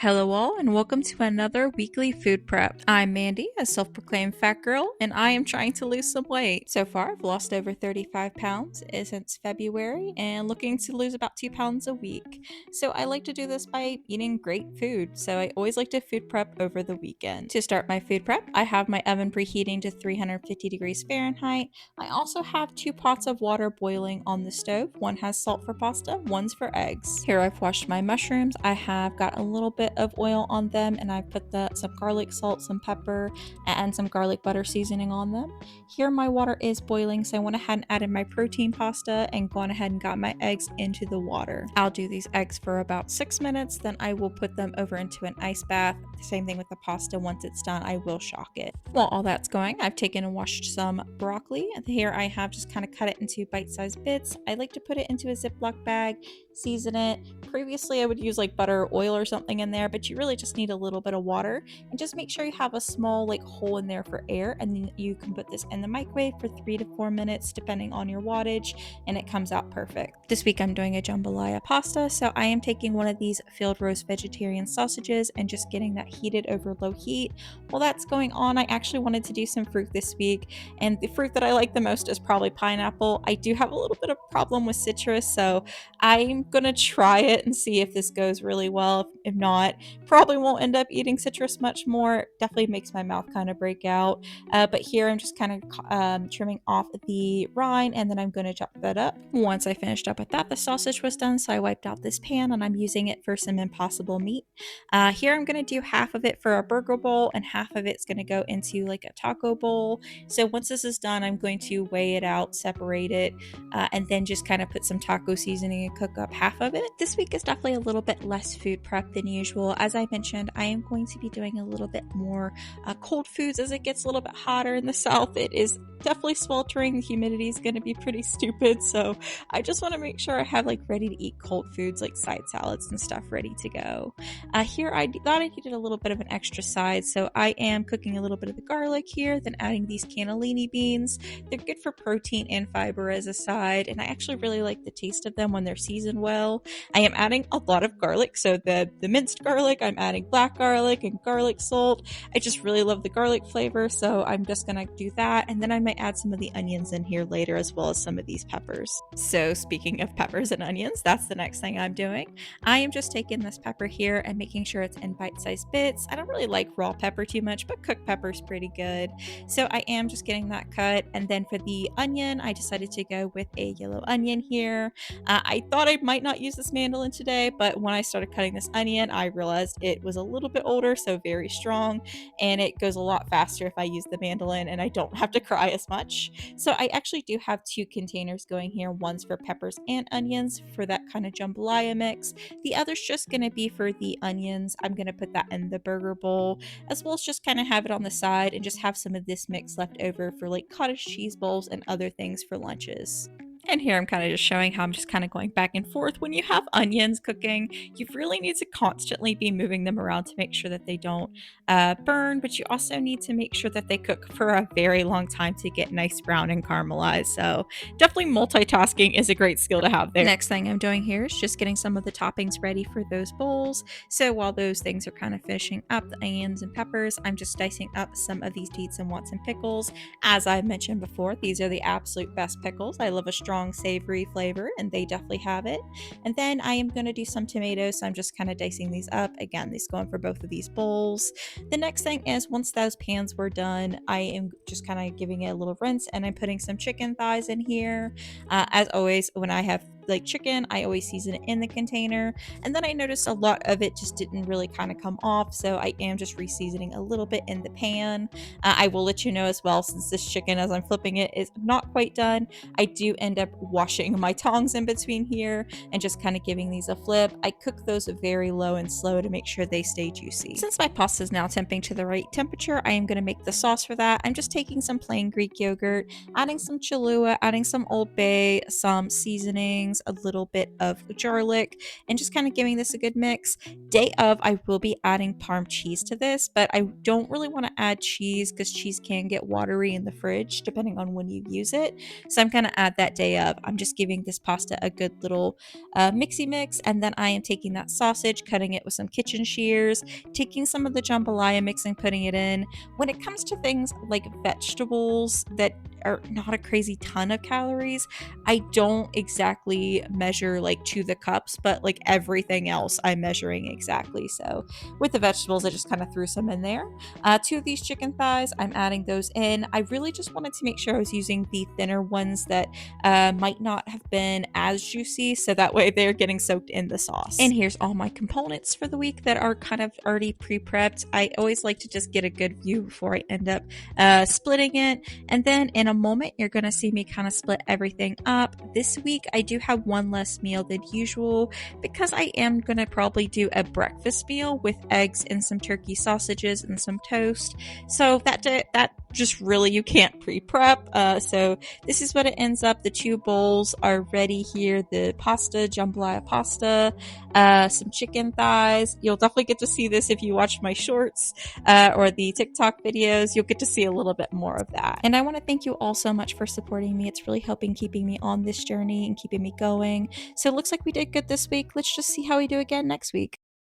Hello all and welcome to another weekly food prep. I'm Mandy, a self-proclaimed fat girl, and I am trying to lose some weight. So far, I've lost over 35 pounds since February and looking to lose about 2 pounds a week. So I like to do this by eating great food. So I always like to food prep over the weekend. To start my food prep, I have my oven preheating to 350 degrees Fahrenheit. I also have 2 pots of water boiling on the stove. One has salt for pasta, one's for eggs. Here I've washed my mushrooms. I have got a little bit of oil on them and I've put some garlic salt, some pepper, and some garlic butter seasoning on them. Here my water is boiling, so I went ahead and added my protein pasta and gone ahead and got my eggs into the water. I'll do these eggs for about 6 minutes, then I will put them over into an ice bath. The same thing with the pasta. Once it's done, I will shock it. While all that's going, I've taken and washed some broccoli. Here I have just kind of cut it into bite-sized bits. I like to put it into a Ziploc bag, season it. Previously, I would use like butter or oil or something in there, but you really just need a little bit of water and just make sure you have a small like hole in there for air, and then you can put this in the microwave for 3 to 4 minutes depending on your wattage, and it comes out perfect. This week I'm doing a jambalaya pasta, so I am taking one of these field roast vegetarian sausages and just getting that heated over low heat. While that's going on, I actually wanted to do some fruit this week, and the fruit that I like the most is probably pineapple. I do have a little bit of problem with citrus, so I'm gonna try it and see if this goes really well. If not, probably won't end up eating citrus much more. Definitely makes my mouth kind of break out. But here I'm just kind of trimming off the rind, and then I'm going to chop that up. Once I finished up with that, the sausage was done, so I wiped out this pan and I'm using it for some Impossible meat. Here I'm going to do half of it for a burger bowl and half of it's going to go into like a taco bowl. So once this is done, I'm going to weigh it out, separate it, and then just kind of put some taco seasoning and cook up half of it. This week is definitely a little bit less food prep than usual. As I mentioned, I am going to be doing a little bit more cold foods as it gets a little bit hotter in the south. It is definitely sweltering. The humidity is going to be pretty stupid, so I just want to make sure I have like ready to eat cold foods like side salads and stuff ready to go. Here I thought I needed a little bit of an extra side, so I am cooking a little bit of the garlic here, then adding these cannellini beans. They're good for protein and fiber as a side, and I actually really like the taste of them when they're seasoned well. I am adding a lot of garlic, so the minced garlic, I'm adding black garlic and garlic salt. I just really love the garlic flavor, so I'm just gonna do that, and then I might add some of the onions in here later as well as some of these peppers. So speaking of peppers and onions, that's the next thing I'm doing. I am just taking this pepper here and making sure it's in bite-sized bits. I don't really like raw pepper too much, but cooked pepper's pretty good. So I am just getting that cut, and then for the onion, I decided to go with a yellow onion here. I thought I might not use this mandolin today, but when I started cutting this onion, I realized it was a little bit older, so very strong, and it goes a lot faster if I use the mandolin and I don't have to cry as much. So I actually do have 2 containers going here. One's for peppers and onions for that kind of jambalaya mix. The other's just going to be for the onions. I'm going to put that in the burger bowl, as well as just kind of have it on the side and just have some of this mix left over for like cottage cheese bowls and other things for lunches. And here I'm kind of just showing how I'm just kind of going back and forth. When you have onions cooking, you really need to constantly be moving them around to make sure that they don't burn, but you also need to make sure that they cook for a very long time to get nice brown and caramelized. So definitely multitasking is a great skill to have there. Next thing I'm doing here is just getting some of the toppings ready for those bowls. So while those things are kind of finishing up, the onions and peppers, I'm just dicing up some of these Dietz and Watson pickles. As I mentioned before, these are the absolute best pickles. I love a strong savory flavor, and they definitely have it. And then I am going to do some tomatoes, so I'm just kind of dicing these up. Again, these going for both of these bowls. The next thing is, once those pans were done, I am just kind of giving it a little rinse, and I'm putting some chicken thighs in here. As always, when I have like chicken, I always season it in the container, and then I noticed a lot of it just didn't really kind of come off, so I am just re-seasoning a little bit in the pan. I will let you know as well, since this chicken as I'm flipping it is not quite done, I do end up washing my tongs in between here and just kind of giving these a flip. I cook those very low and slow to make sure they stay juicy. Since my pasta is now temping to the right temperature, I am going to make the sauce for that. I'm just taking some plain Greek yogurt, adding some Cholula, adding some Old Bay, some seasonings, onions, a little bit of garlic, and just kind of giving this a good mix. Day of, I will be adding Parm cheese to this, but I don't really want to add cheese because cheese can get watery in the fridge depending on when you use it. So I'm going to add that day of. I'm just giving this pasta a good little mixy mix, and then I am taking that sausage, cutting it with some kitchen shears, taking some of the jambalaya mix and putting it in. When it comes to things like vegetables that are not a crazy ton of calories, I don't exactly measure like to the cups, but like everything else I'm measuring exactly. So with the vegetables, I just kind of threw some in there. Two of these chicken thighs, I'm adding those in. I really just wanted to make sure I was using the thinner ones that might not have been as juicy, so that way they're getting soaked in the sauce. And here's all my components for the week that are kind of already pre-prepped. I always like to just get a good view before I end up splitting it. And then in a moment, you're going to see me kind of split everything up. This week, I do have one less meal than usual because I am going to probably do a breakfast meal with eggs and some turkey sausages and some toast. So that just really, you can't pre-prep. So this is what it ends up. The two bowls are ready here. The pasta, jambalaya pasta, some chicken thighs. You'll definitely get to see this if you watch my shorts or the TikTok videos. You'll get to see a little bit more of that. And I want to thank you all so much for supporting me. It's really helping keeping me on this journey and keeping me going. So it looks like we did good this week. Let's just see how we do again next week.